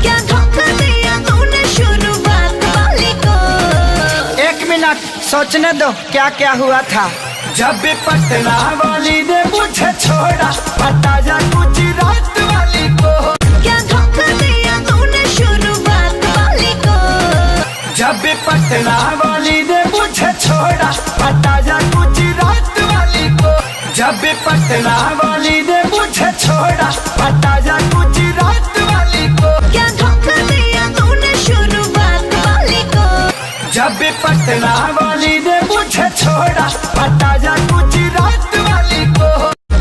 क्या धोखा दिया तूने शुरुआत वाली को। 1 मिनट सोचने दो क्या क्या हुआ था। जब भी पटना वाली ने मुझे छोड़ा, पता जा गुजरात वाली को। क्या धोखा दिया तूने शुरुआत वाली को। जब भी पटना वाली ने मुझे छोड़ा, पता जा गुजरात वाली को। जब भी पटना वाली ने मुझे छोड़ा, पता जा गुजरात वाली को। क्या धोखा दिया तूने शुरुआत वाली को। जब भी पटना वाली ने मुझे छोड़ा, पता जा गुजरात वाली को।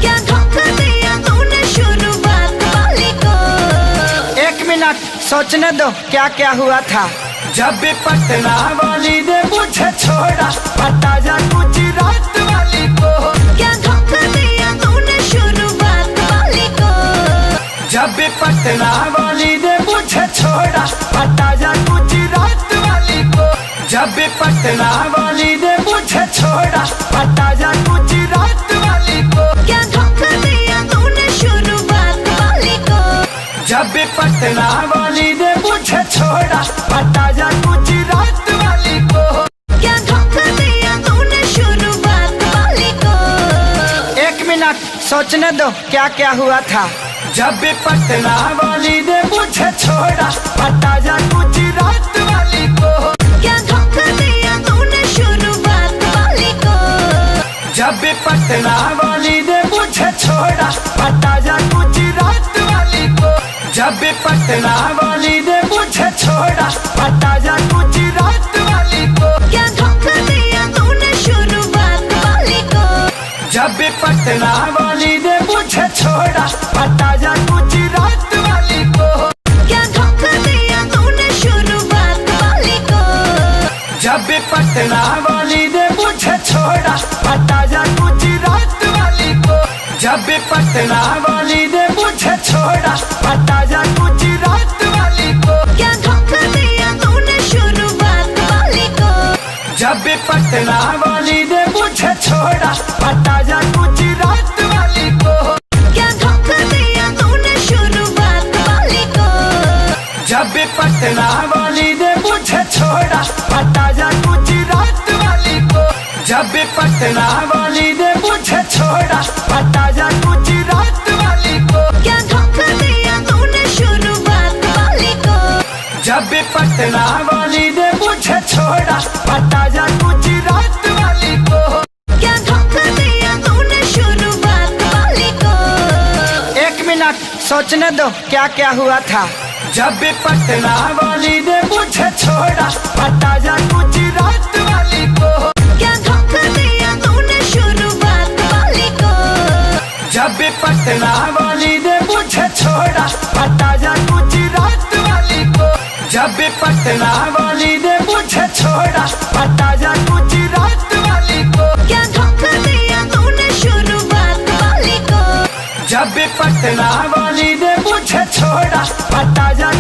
क्या धोखा दिया तूने शुरुआत वाली को। 1 मिनट सोचने दो क्या क्या हुआ था। जब भी पटना वाली ने मुझे छोड़ा, पता जा गुजरात वाली को। क्या धोखा दिया तूने शुरुआत वाली को। जब भी पटना वाली ने मुझे छोड़ा, पता जा गुजरात वाली को। जब भी पटना वाली ने मुझे छोड़ा, पता जा गुजरात वाली को। क्या धोखा दिया तूने शुरुआत वाली को। जब भी पटना वाली ने मुझे छोड़ा, पता जा गुजरात वाली को। क्या धोखा दिया तूने शुरुआत वाली को। 1 मिनट सोचने दो क्या क्या हुआ था। जब भी पटना वाली ने मुझे छोड़ा, पता जा गुजरात वाली को। क्या धोखा दिया तूने शुरुआत वाली को। जब भी पटना वाली ने मुझे छोड़ा, पता जा गुजरात वाली को। जब भी पटना वाली ने मुझे छोड़ा, पता जा गुजरात वाली को। क्या धोखा दिया तूने शुरुआत वाली को। जब भी पटना वाली ने मुझे छोड़ा, पता जा गुजरात वाली को। क्या धोखा दिया तूने शुरुआत वाली को। जब भी पटना वाली ने मुझे छोड़ा, पता जा गुजरात वाली को। जब भी पटना वाली ने मुझे छोड़ा, पता जा गुजरात वाली को। क्या धोखा दिया तूने शुरुआत वाली को। जब भी पटना वाली ने मुझे छोड़ा, पता जा गुजरात वाली को। क्या धोखा दिया तूने शुरुआत वाली को। जब भी पटना वाली ने मुझे छोड़ा, पता जा गुजरात वाली को। जब भी पटना वाली ने मुझे छोड़ा, पता जा गुजरात वाली को। क्या धोखा दिया तूने शुरुआत वाली को। जब भी पटना वाली ने मुझे छोड़ा, पता जा गुजरात वाली को। क्या धोखा दिया तूने शुरुआत वाली को। 1 मिनट सोचने दो क्या क्या हुआ था। जब भी पटना वाली ने मुझे छोड़ा, पता जा गुजरात वाली को। क्या धोखा दिया तूने शुरुआत वाली को। जब भी पटना वाली ने मुझे छोड़ा, पता जा गुजरात वाली को। जब भी पटना वाली ने मुझे छोड़ा, पता जा गुजरात वाली को। क्या धोखा दिया तूने शुरुआत वाली को। जब भी पटना वाली ने मुझे छोड़ा, पता जा